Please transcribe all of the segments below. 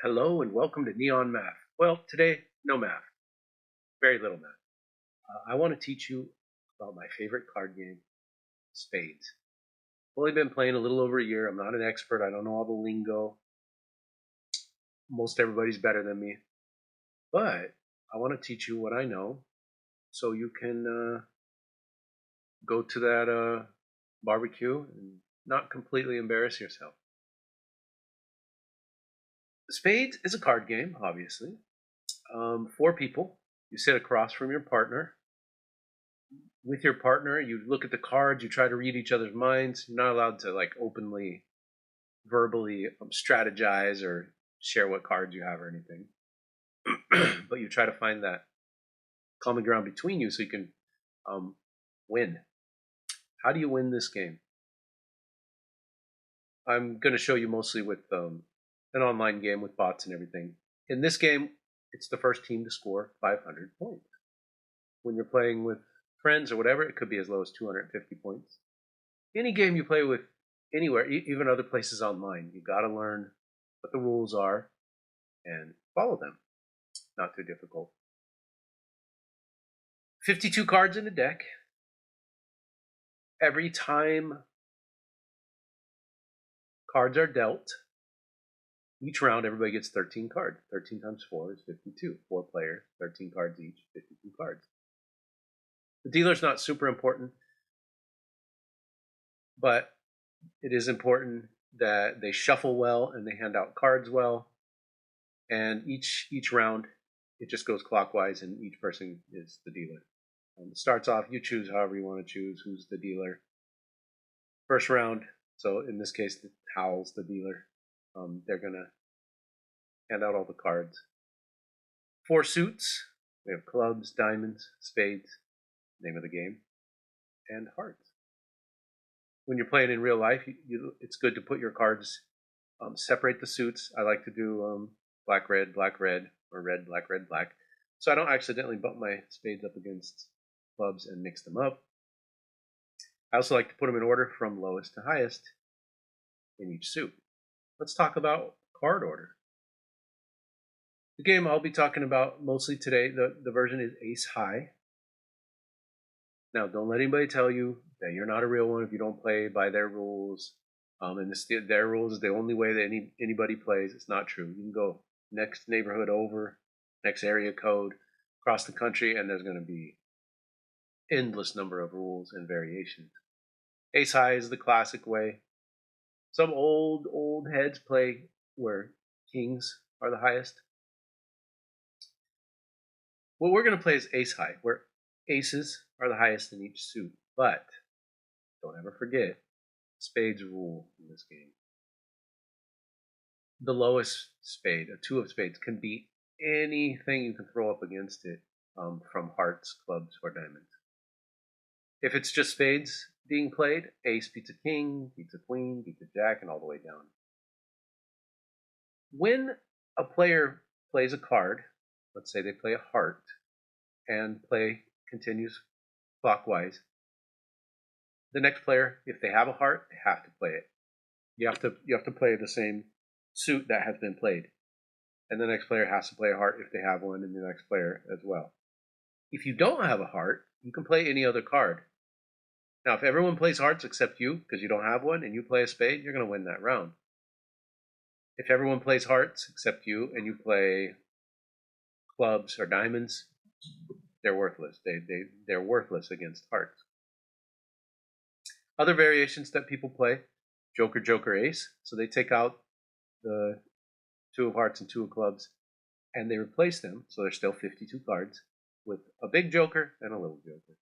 Hello and welcome to Neon Math. Well, today, no math, very little math. I want to teach you about my favorite card game, Spades. I've only been playing a little over a year. I'm not an expert. I don't know all the lingo. Most everybody's better than me. But I want to teach you what I know so you can go to that barbecue and not completely embarrass yourself. Spades is a card game, obviously. Four people. You sit across from your partner. With your partner, you look at the cards, you try to read each other's minds. You're not allowed to like openly, verbally strategize or share what cards you have or anything. But you try to find that common ground between you so you can um, win. How do you win this game? I'm going to show you mostly with an online game with bots and everything. In this game, it's the first team to score 500 points. When you're playing with friends or whatever, it could be as low as 250 points. Any game you play with anywhere, even other places online, you got to learn what the rules are and follow them. Not too difficult. 52 cards in a deck. Every time cards are dealt, each round everybody gets 13 cards. 13 times 4 is 52. 4 players, 13 cards each, 52 cards. The dealer's not super important, but it is important that they shuffle well and they hand out cards well. And each round, it just goes clockwise, and each person is the dealer. It starts off, you choose however you want to choose who's the dealer. First round, so in this case, Howl's the dealer. They're going to hand out all the cards. 4 suits. We have clubs, diamonds, spades, name of the game, and hearts. When you're playing in real life, it's good to put your cards, separate the suits. I like to do black, red, or red, black. So I don't accidentally bump my spades up against clubs and mix them up. I also like to put them in order from lowest to highest in each suit. Let's talk about card order. The game I'll be talking about mostly today, the version is ace high. Now, don't let anybody tell you that you're not a real one if you don't play by their rules. And their rules is the only way that anybody plays. It's not true. You can go next neighborhood over, next area code, across the country, and there's going to be endless number of rules and variations. Ace high is the classic way. Some old heads play where kings are the highest. What we're going to play is ace high, where aces are the highest in each suit. But don't ever forget, spades rule in this game. The lowest spade, a 2 of spades, can beat anything you can throw up against it, from hearts, clubs, or diamonds. If it's just spades being played, ace beats a king, beats a queen, beats a jack, and all the way down. When a player plays a card, let's say they play a heart, and play continues clockwise, the next player, if they have a heart, they have to play it. You have to play the same suit that has been played, and the next player has to play a heart if they have one, and the next player as well. If you don't have a heart, you can play any other card. Now, if everyone plays hearts except you, because you don't have one, and you play a spade, you're going to win that round. If everyone plays hearts except you, and you play clubs or diamonds, they're worthless. They're worthless against hearts. Other variations that people play, Joker, Joker, Ace. So they take out the 2 of hearts and 2 of clubs, and they replace them, so there's still 52 cards, with a big joker and a little joker.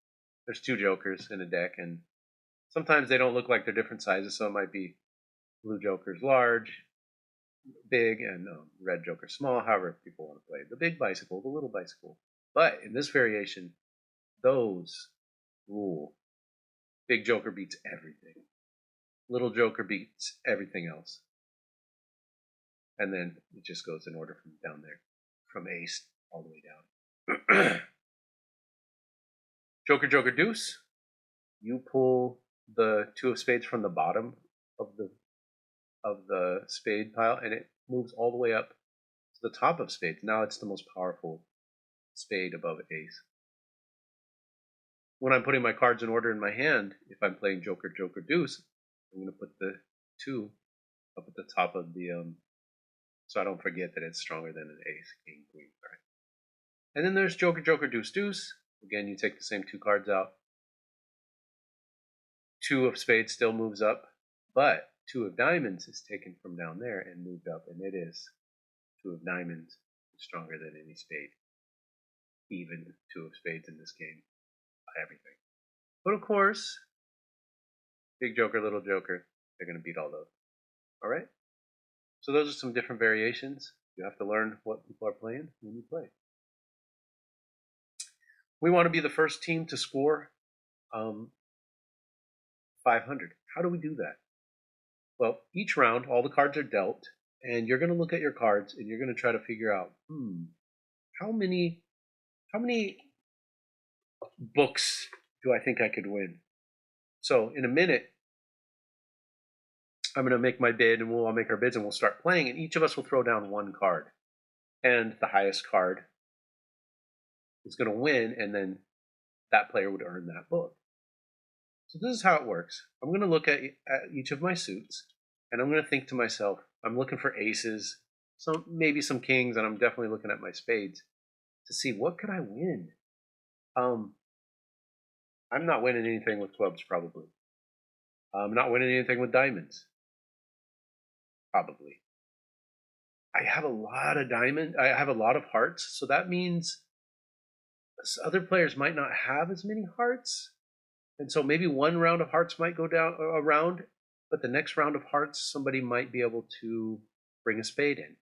There's 2 jokers in a deck, and sometimes they don't look like they're different sizes, so it might be blue joker's large, big, and red joker small, however people want to play. The big bicycle, the little bicycle. But in this variation, those rule. Big joker beats everything. Little joker beats everything else. And then it just goes in order from down there, from ace all the way down. Joker, Joker, deuce. You pull the 2 of spades from the bottom of the spade pile, and it moves all the way up to the top of spades. Now it's the most powerful spade above ace. When I'm putting my cards in order in my hand, if I'm playing joker, joker, deuce, I'm going to put the 2 up at the top of the, so I don't forget that it's stronger than an ace, king, queen. All right. And then there's joker, joker, deuce, deuce. Again, you take the same 2 cards out. 2 of spades still moves up, but 2 of diamonds is taken from down there and moved up, and it is 2 of diamonds is stronger than any spade. Even 2 of spades in this game, everything. But of course, big joker, little joker, they're going to beat all those. All right? So those are some different variations. You have to learn what people are playing when you play. We want to be the first team to score 500. How do we do that? Well, each round, all the cards are dealt, and you're going to look at your cards and you're going to try to figure out, how many books do I think I could win? So in a minute, I'm going to make my bid, and we'll all make our bids, and we'll start playing, and each of us will throw down 1 card. And the highest card is going to win, and then that player would earn that book. So this is how it works. I'm going to look at each of my suits, and I'm going to think to myself, I'm looking for aces, maybe some kings, and I'm definitely looking at my spades to see what could I win. I'm not winning anything with clubs, probably. I'm not winning anything with diamonds, probably. I have a lot of diamonds. I have a lot of hearts, so that means other players might not have as many hearts. And so maybe 1 round of hearts might go down around, but the next round of hearts, somebody might be able to bring a spade in.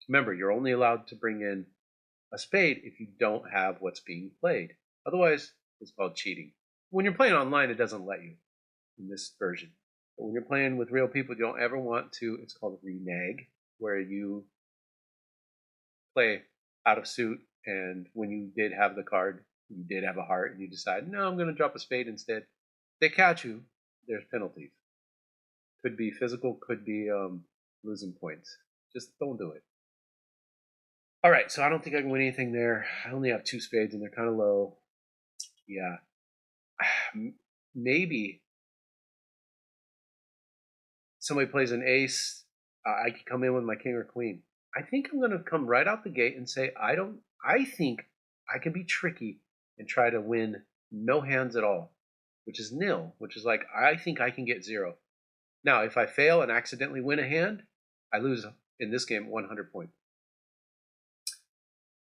Remember, you're only allowed to bring in a spade if you don't have what's being played. Otherwise, it's called cheating. When you're playing online, it doesn't let you in this version. But when you're playing with real people, you don't ever want to, it's called renege, where you play out of suit, and when you did have the card, you did have a heart, and you decide, no, I'm going to drop a spade instead. They catch you, there's penalties. Could be physical, could be losing points. Just don't do it. All right, so I don't think I can win anything there. I only have 2 spades, and they're kind of low. Yeah. Maybe somebody plays an ace. I could come in with my king or queen. I think I'm going to come right out the gate and say, I think I can be tricky and try to win no hands at all, which is nil, which is like, I think I can get 0. Now, if I fail and accidentally win a hand, I lose in this game 100 points.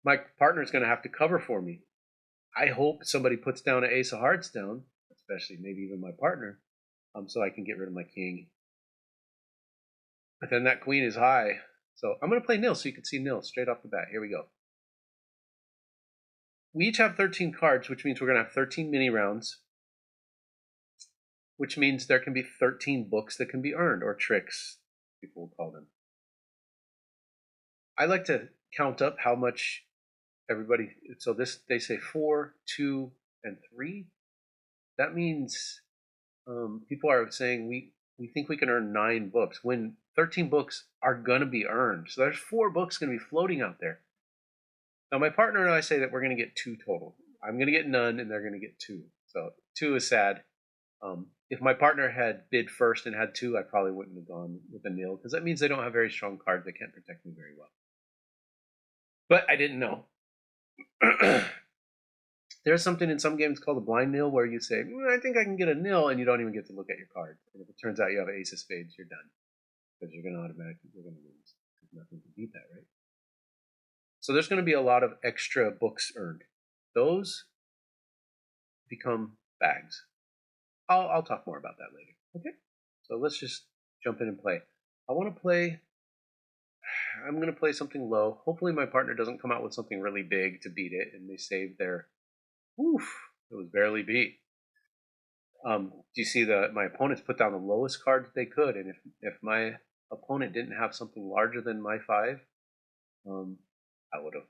My partner is going to have to cover for me. I hope somebody puts down an ace of hearts down, especially maybe even my partner, so I can get rid of my king. But then that queen is high. So I'm going to play nil so you can see nil straight off the bat. Here we go. We each have 13 cards, which means we're going to have 13 mini rounds, which means there can be 13 books that can be earned, or tricks, people will call them. I like to count up how much everybody, so this, they say 4, 2, and 3. That means people are saying we think we can earn 9 books when 13 books are going to be earned. So there's 4 books going to be floating out there. Now my partner and I say that we're going to get 2 total. I'm going to get none, and they're going to get 2. So 2 is sad. If my partner had bid first and had 2, I probably wouldn't have gone with a nil, because that means they don't have very strong cards. They can't protect me very well. But I didn't know. There's something in some games called a blind nil, where you say, I think I can get a nil, and you don't even get to look at your card. And if it turns out you have ace of spades, you're done, because you're going to automatically lose. There's nothing to beat that, right? So there's going to be a lot of extra books earned. Those become bags. I'll talk more about that later. Okay? So let's just jump in and play. I'm going to play something low. Hopefully my partner doesn't come out with something really big to beat it, and they save their, it was barely beat. Do you see my opponents put down the lowest card that they could, and if my opponent didn't have something larger than my 5, I would have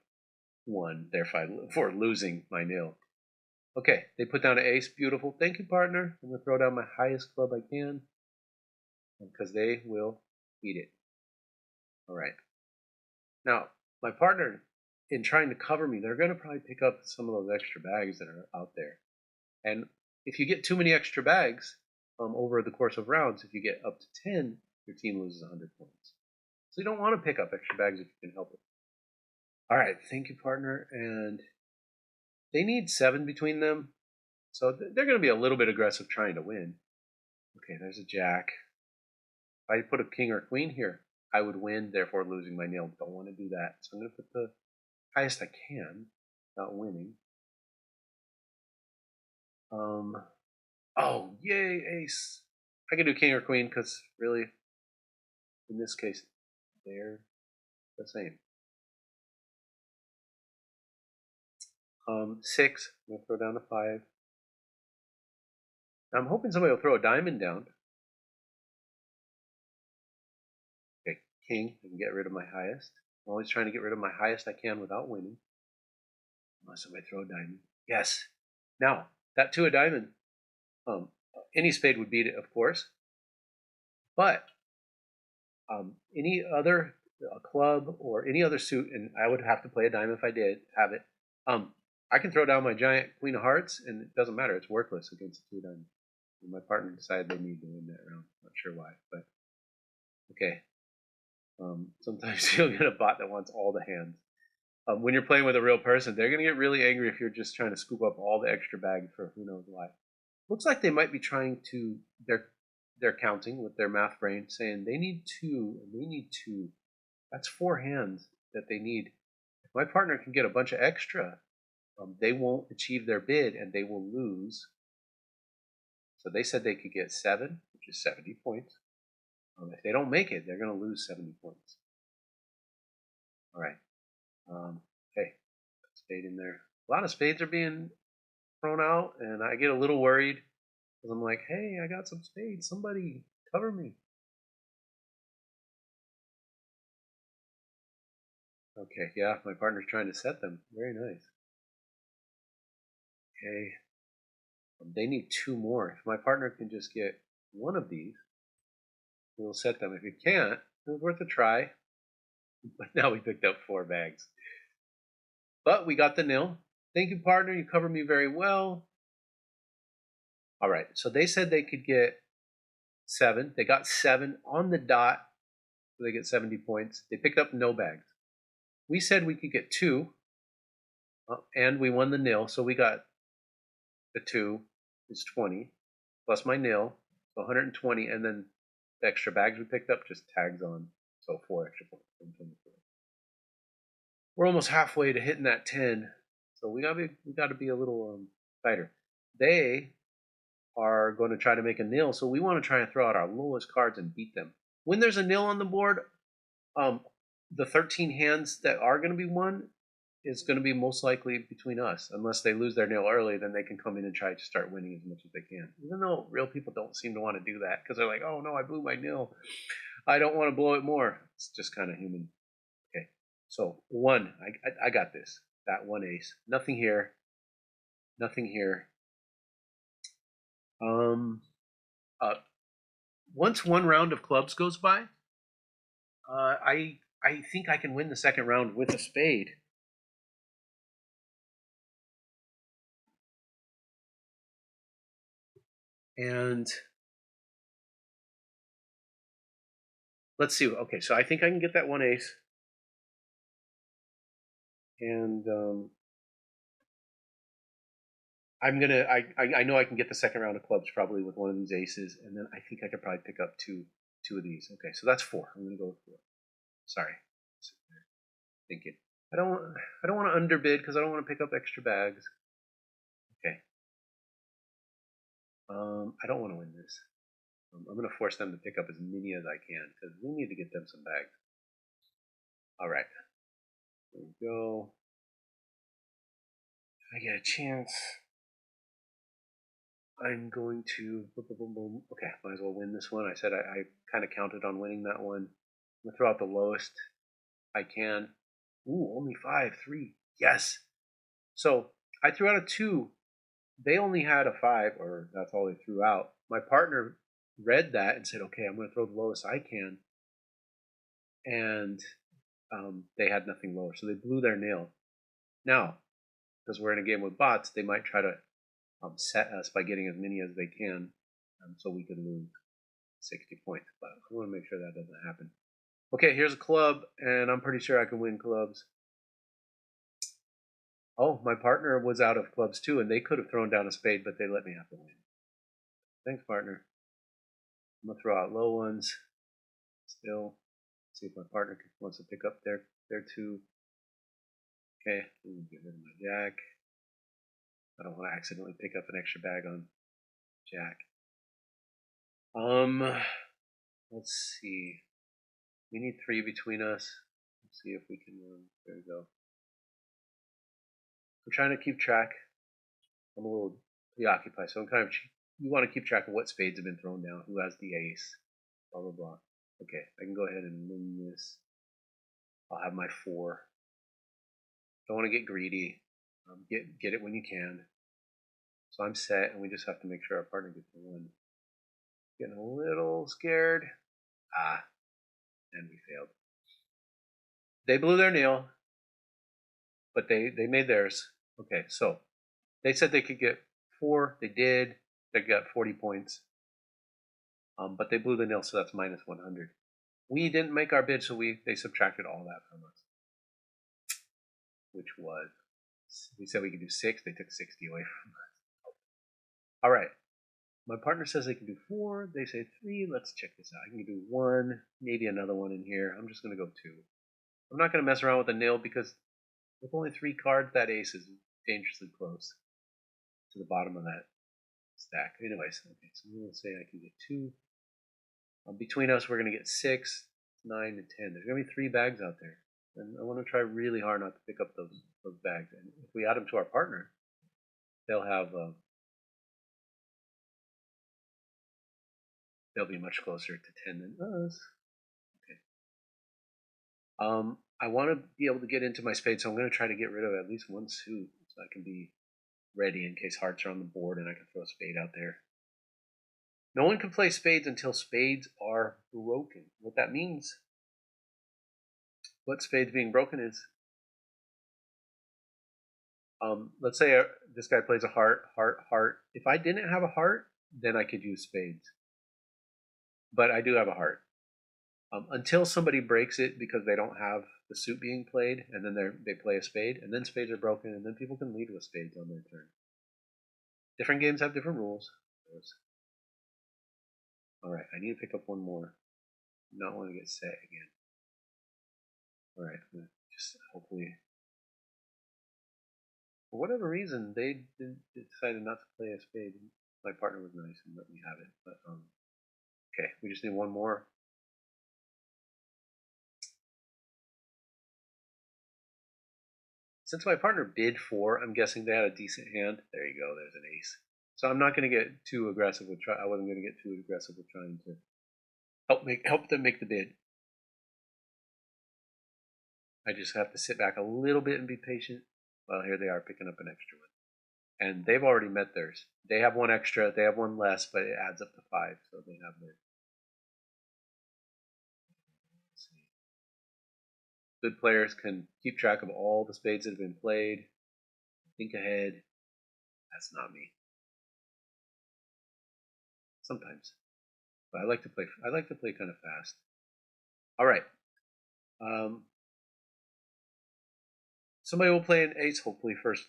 won their 5 for losing my nil. Okay, they put down an ace. Beautiful. Thank you, partner. I'm going to throw down my highest club I can, because they will beat it. All right. Now, my partner, in trying to cover me, they're going to probably pick up some of those extra bags that are out there. And if you get too many extra bags over the course of rounds, if you get up to 10, your team loses 100 points. So you don't want to pick up extra bags if you can help it. All right, thank you, partner. And they need 7 between them. So they're going to be a little bit aggressive trying to win. Okay, there's a jack. If I put a king or queen here, I would win, therefore losing my nail. Don't want to do that. So I'm going to put the highest I can without winning. Oh, yay, ace. I can do king or queen because really, in this case, they're the same. 6. I'm going to throw down a 5. Now I'm hoping somebody will throw a diamond down. Okay, king. I can get rid of my highest. I'm always trying to get rid of my highest I can without winning. Unless somebody throw a diamond. Yes. Now, that 2 of diamond, any spade would beat it, of course. But any other club or any other suit, and I would have to play a diamond if I did have it. I can throw down my giant queen of hearts, and it doesn't matter. It's worthless against 2 diamonds. And my partner decided they need to win that round. Not sure why, but okay. Sometimes you'll get a bot that wants all the hands. When you're playing with a real person, they're going to get really angry if you're just trying to scoop up all the extra bags for who knows why. Looks like they might be trying to, they're counting with their math brain, saying they need 2 and they need 2. That's 4 hands that they need. If my partner can get a bunch of extra, they won't achieve their bid and they will lose. So they said they could get 7, which is 70 points. If they don't make it, they're going to lose 70 points. All right. Okay, spade in there. A lot of spades are being thrown out, and I get a little worried because I'm like, hey, I got some spades. Somebody cover me. Okay, yeah, my partner's trying to set them. Very nice. Okay, they need 2 more. If my partner can just get 1 of these, we'll set them. If he can't, it's worth a try. But now we picked up 4 bags. But we got the nil. Thank you, partner. You covered me very well. All right, so they said they could get 7. They got 7 on the dot, so they get 70 points. They picked up no bags. We said we could get 2, and we won the nil, so we got the 2 is 20, plus my nil, so 120, and then the extra bags we picked up just tags on, so 4 extra points. We're almost halfway to hitting that 10, so we got to be a little tighter. They are going to try to make a nil, so we want to try and throw out our lowest cards and beat them. When there's a nil on the board, the 13 hands that are going to be won is going to be most likely between us. Unless they lose their nil early, then they can come in and try to start winning as much as they can. Even though real people don't seem to want to do that because they're like, oh no, I blew my nil. I don't want to blow it more. It's just kind of human. Okay, so 1. I got this. That 1 ace. Nothing here. Nothing here. Once 1 round of clubs goes by, I think I can win the second round with a spade. And let's see. Okay, so I think I can get that 1 ace. And I know I can get the second round of clubs probably with 1 of these aces, and then I think I could probably pick up two of these. Okay, so that's 4. I'm gonna go with 4. Sorry, thinking. I don't want to underbid because I don't want to pick up extra bags. Okay. I don't want to win this. I'm gonna force them to pick up as many as I can because we need to get them some bags. All right. There we go. If I get a chance, I'm going to boom, boom, boom, boom. Okay, might as well win this one. I said I kind of counted on winning that one. I'm gonna throw out the lowest I can. Ooh, only 5, 3. Yes. So I threw out a 2. They only had a 5, or that's all they threw out. My partner read that and said, "Okay, I'm gonna throw the lowest I can." And they had nothing lower, so they blew their nail. Now, because we're in a game with bots, they might try to set us by getting as many as they can, so we could lose 60 points. But I want to make sure that doesn't happen. Okay, here's a club, and I'm pretty sure I can win clubs. Oh, my partner was out of clubs too, and they could have thrown down a spade, but they let me have to win. Thanks, partner. I'm gonna throw out low ones. Still, see if my partner wants to pick up their two. Okay, I'm gonna get rid of my jack. I don't want to accidentally pick up an extra bag on jack. Let's see. We need 3 between us. Let's see if we can. There we go. I'm trying to keep track. I'm a little preoccupied, so I'm kind of. You want to keep track of what spades have been thrown down, who has the ace, blah blah blah. Okay, I can go ahead and win this. I'll have my 4. Don't want to get greedy. Get it when you can. So I'm set, and we just have to make sure our partner gets the 1. Getting a little scared. And we failed. They blew their nail, but they made theirs. Okay, so they said they could get 4. They did. They got 40 points. But they blew the nail, so that's minus 100. We didn't make our bid, so they subtracted all that from us, which was, we said we could do 6. They took 60 away from us. All right. My partner says they can do 4. They say 3. Let's check this out. I can do 1, maybe another 1 in here. I'm just going to go 2. I'm not going to mess around with the nail because with only 3 cards, that ace is dangerously close to the bottom of that stack. Anyways, okay, so I'm going to say I can get 2. Between us, we're going to get 6, 9, and 10. There's going to be 3 bags out there. And I want to try really hard not to pick up those bags. And if we add them to our partner, they'll be much closer to 10 than us. Okay. I want to be able to get into my spade, so I'm going to try to get rid of at least 1 suit so I can be ready in case hearts are on the board and I can throw a spade out there. No one can play spades until spades are broken. What that means, what spades being broken is, let's say this guy plays a heart, heart, heart. If I didn't have a heart, then I could use spades. But I do have a heart. Until somebody breaks it because they don't have the suit being played, and then they play a spade, and then spades are broken, and then people can lead with spades on their turn. Different games have different rules. All right, I need to pick up 1 more. Not want to get set again. All right, I'm gonna just hopefully. For whatever reason, they decided not to play a spade. My partner was nice and let me have it, but okay, we just need 1 more. Since my partner bid 4, I'm guessing they had a decent hand. There you go. There's an ace. So I'm not going to get too aggressive with I wasn't going to get too aggressive with trying to help them make the bid. I just have to sit back a little bit and be patient. Well, here they are picking up an extra 1, and they've already met theirs. They have 1 extra. They have 1 less, but it adds up to 5, so they have their. Good players can keep track of all the spades that have been played. Think ahead. That's not me. Sometimes, but I like to play. I like to play kind of fast. All right. Somebody will play an ace. Hopefully, first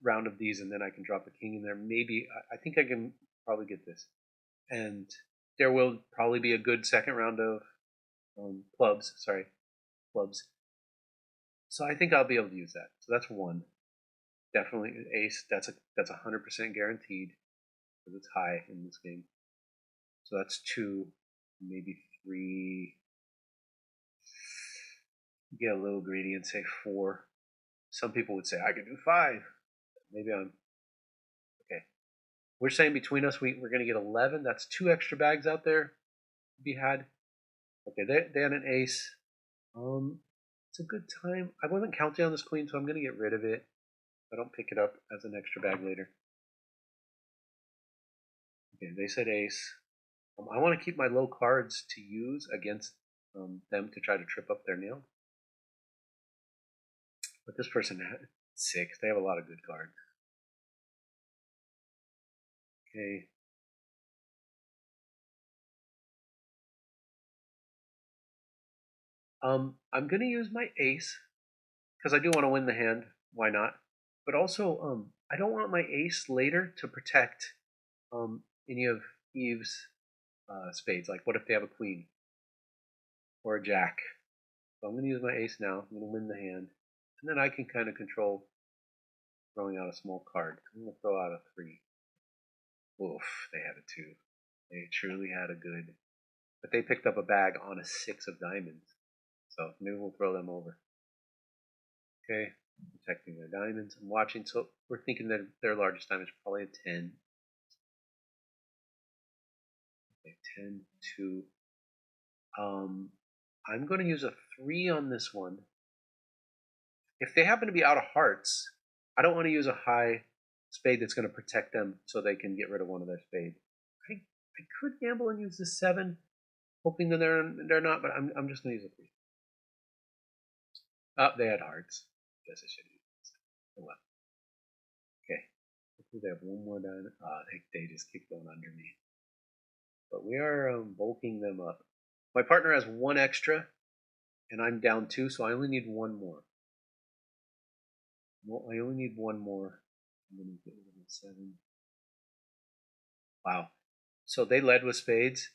round of these, and then I can drop a king in there. Maybe I think I can probably get this, and there will probably be a good second round of clubs. Sorry, clubs. So I think I'll be able to use that. So that's 1. Definitely ace. That's 100% guaranteed because it's high in this game. So that's 2, maybe 3. Get a little greedy and say 4. Some people would say I could do 5. Maybe I'm okay. We're saying between us we're going to get 11. That's 2 extra bags out there to be had. Okay, they had an ace. It's a good time. I wasn't counting on this queen, so I'm going to get rid of it. I don't pick it up as an extra bag later. Okay, they said ace. I want to keep my low cards to use against them to try to trip up their nail. But this person had 6. They have a lot of good cards. Okay. I'm gonna use my ace because I do want to win the hand. Why not? But also, I don't want my ace later to protect any of Eve's spades. Like, what if they have a queen or a jack? So I'm gonna use my ace now. I'm gonna win the hand, and then I can kind of control throwing out a small card. I'm gonna throw out a 3. Oof, they had a 2. They truly had a good, but they picked up a bag on a 6 of diamonds. So maybe we'll throw them over. Okay, protecting their diamonds. I'm watching, so we're thinking that their largest diamond is probably a 10. Okay, 10, 2. I'm going to use a 3 on this one. If they happen to be out of hearts, I don't want to use a high spade that's going to protect them so they can get rid of one of their spades. I could gamble and use the 7, hoping that they're not, but I'm just going to use a 3. Oh, they had hearts. Guess I should use this. Oh well. Okay. Hopefully they have one more down. They just keep going under me. But we are bulking them up. My partner has 1 extra, and I'm down 2, so I only need 1 more. Well, I only need 1 more. I'm going to get rid of 7. Wow. So they led with spades,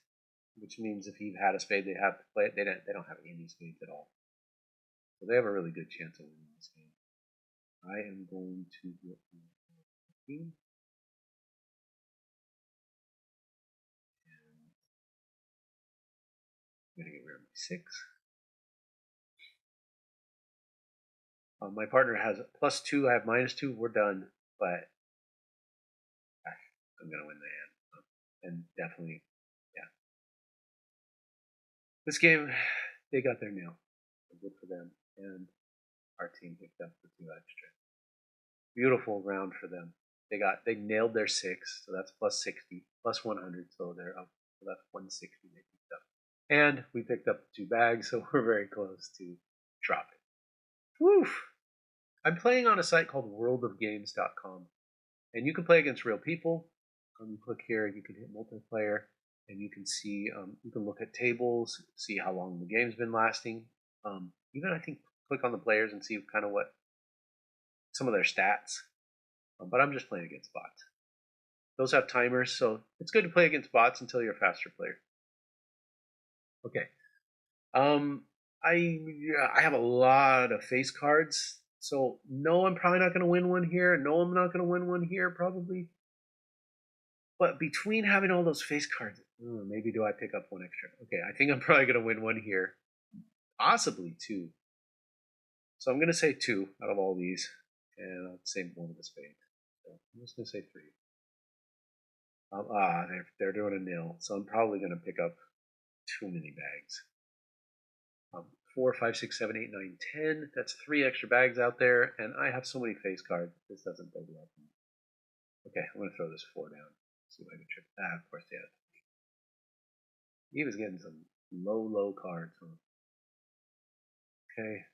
which means if he had a spade, they have to play it. They don't have any spades at all. So they have a really good chance of winning this game. I am going to get 15. I'm going to get rid of my 6. My partner has +2. I have -2. We're done, but I'm going to win the hand. And definitely, yeah. This game, they got their nail. Good for them. And our team picked up the 2 extra. Beautiful round for them. They nailed their 6, so that's +60, +100, so they're up. So that's 160 they picked up. And we picked up 2 bags, so we're very close to dropping. Woof! I'm playing on a site called worldofgames.com, and you can play against real people. You click here, you can hit multiplayer, and you can see, you can look at tables, see how long the game's been lasting. Even I think click on the players and see kind of what some of their stats. But I'm just playing against bots. Those have timers, so it's good to play against bots until you're a faster player. Okay. I have a lot of face cards, so no, I'm probably not going to win one here. No, I'm not going to win one here, probably. But between having all those face cards, maybe do I pick up 1 extra? Okay, I think I'm probably going to win one here, possibly 2. So I'm going to say 2 out of all these, and I'll say 1 of the spade. So I'm just going to say 3. They're doing a nil, so I'm probably going to pick up too many bags. 4, 5, 6, 7, 8, 9, 10. That's 3 extra bags out there, and I have so many face cards. This doesn't bode well for me. Okay, I'm going to throw this 4 down. See if I can trip that. Of course, they had. He was getting some low cards. Huh? Okay.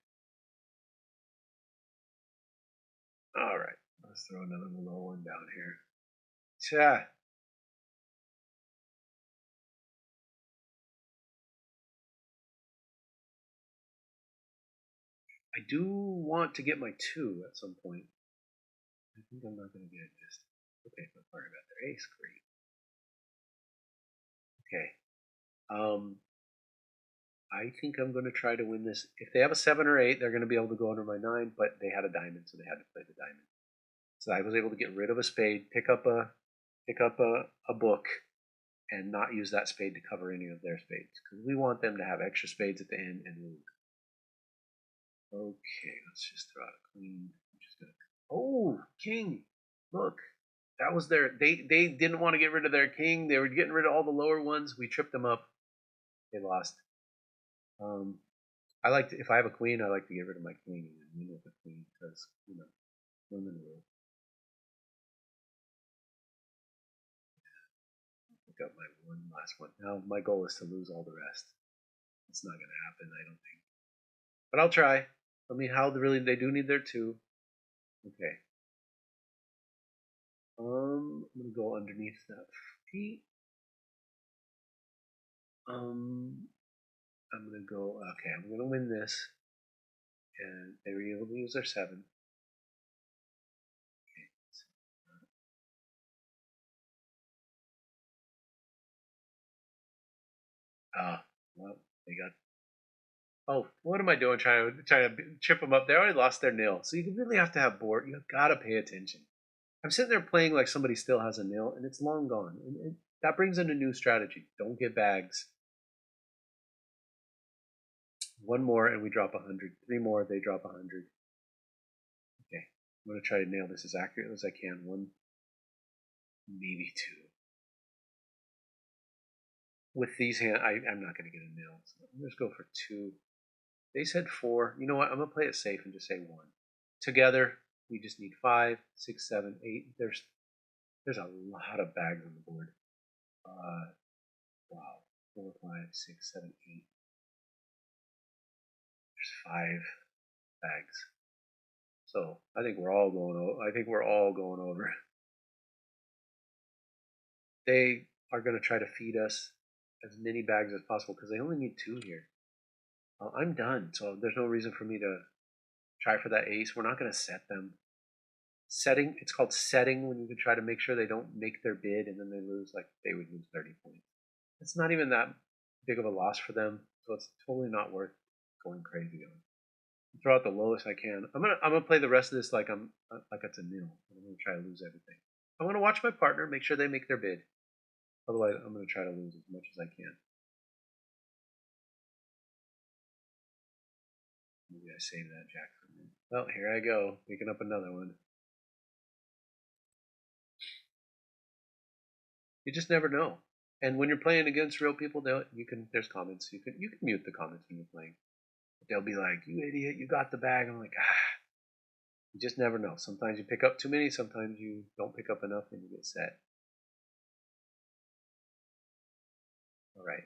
All right. Let's throw another low one down here. Cha. I do want to get my 2 at some point. I think I'm not going to get it just. Okay, my partner got their ace. Great. Okay. I think I'm going to try to win this. If they have a 7 or 8, they're going to be able to go under my 9, but they had a diamond, so they had to play the diamond. So I was able to get rid of a spade, pick up a book, and not use that spade to cover any of their spades, because we want them to have extra spades at the end and lose. Okay, let's just throw out a queen. I'm just gonna. Oh, king! Look, that was their. They didn't want to get rid of their king. They were getting rid of all the lower ones. We tripped them up. They lost. I like to, if I have a queen, I like to get rid of my queen and win with the queen because women rule. Pick up my last one. Now my goal is to lose all the rest. It's not going to happen, I don't think. But I'll try. I mean, how really they do need their 2. Okay. I'm gonna go underneath that feet. I'm gonna go. Okay, I'm gonna win this, and they were able to use their 7. Ah, well, they got. Oh, what am I doing? Trying to chip them up. They already lost their nil, so you really have to have board. You've got to pay attention. I'm sitting there playing like somebody still has a nil, and it's long gone. And that brings in a new strategy. Don't get bags. 1 more, and we drop 100. 3 more, they drop 100. Okay, I'm gonna try to nail this as accurately as I can. 1, maybe 2. With these hands, I'm not gonna get a nil. So I'm just go for 2. They said 4. You know what? I'm gonna play it safe and just say 1. Together, we just need 5, 6, 7, 8. There's a lot of bags on the board. Wow. 4, 5, 6, 7, 8. There's 5 bags. So I think we're all going over. I think we're all going over. They are going to try to feed us as many bags as possible because they only need 2 here. I'm done, so there's no reason for me to try for that ace. We're not going to set them. Setting, it's called setting when you can try to make sure they don't make their bid and then they lose, like they would lose 30 points. It's not even that big of a loss for them, so it's totally not worth going crazy on. Throw out the lowest I can. I'm gonna play the rest of this like it's a nil. I'm gonna try to lose everything. I'm gonna watch my partner, make sure they make their bid. Otherwise, I'm gonna try to lose as much as I can. Maybe I save that jack for a minute. Well, here I go, picking up another one. You just never know. And when you're playing against real people, there's comments. You can mute the comments when you're playing. But they'll be like, "You idiot, you got the bag." I'm like, You just never know. Sometimes you pick up too many, sometimes you don't pick up enough and you get set. All right.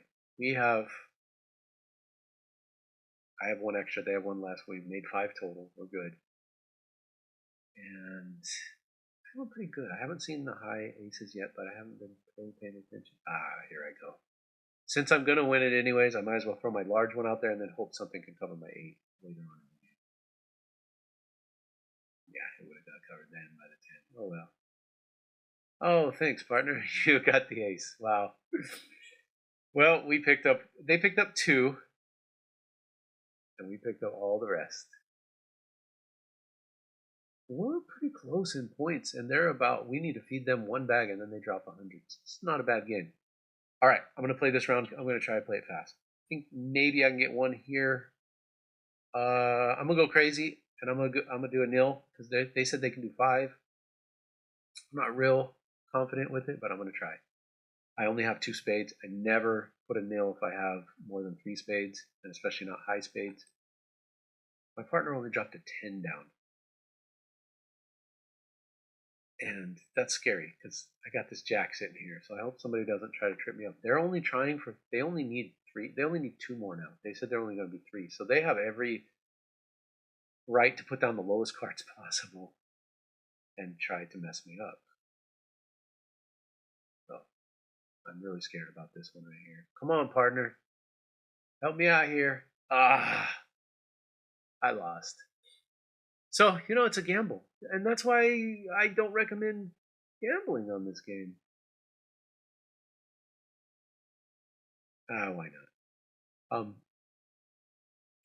I have 1 extra, they have 1 less. We've made 5 total. We're good. And I feel pretty good. I haven't seen the high aces yet, but I haven't been paying attention. Here I go. Since I'm going to win it anyways, I might as well throw my large one out there and then hope something can cover my 8 later on. Yeah, it would have got covered then by the 10. Oh well. Oh, thanks, partner. You got the ace. Wow. Well, they picked up 2, and we picked up all the rest. We're pretty close in points, and we need to feed them 1 bag, and then they drop 100. It's not a bad game. All right, I'm going to play this round. I'm going to try to play it fast. I think maybe I can get 1 here. I'm going to go crazy, and I'm going to do a nil, because they said they can do 5. I'm not real confident with it, but I'm going to try. I only have 2 spades. I never put a nil if I have more than 3 spades, and especially not high spades. My partner only dropped a 10 down. And that's scary because I got this jack sitting here, so I hope somebody doesn't try to trip me up. They only need 3. They only need 2 more now. They said they're only going to be 3, so they have every right to put down the lowest cards possible and try to mess me up. So I'm really scared about this one right here. Come on, partner, help me out here. I lost. So it's a gamble, and that's why I don't recommend gambling on this game. Why not?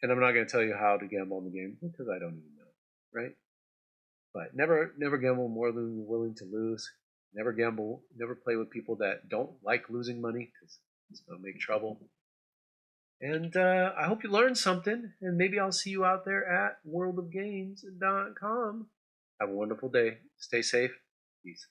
And I'm not going to tell you how to gamble on the game because I don't even know, right? But never gamble more than you're willing to lose. Never play with people that don't like losing money because it's going to make trouble. And I hope you learned something, and maybe I'll see you out there at worldofgames.com. Have a wonderful day. Stay safe. Peace.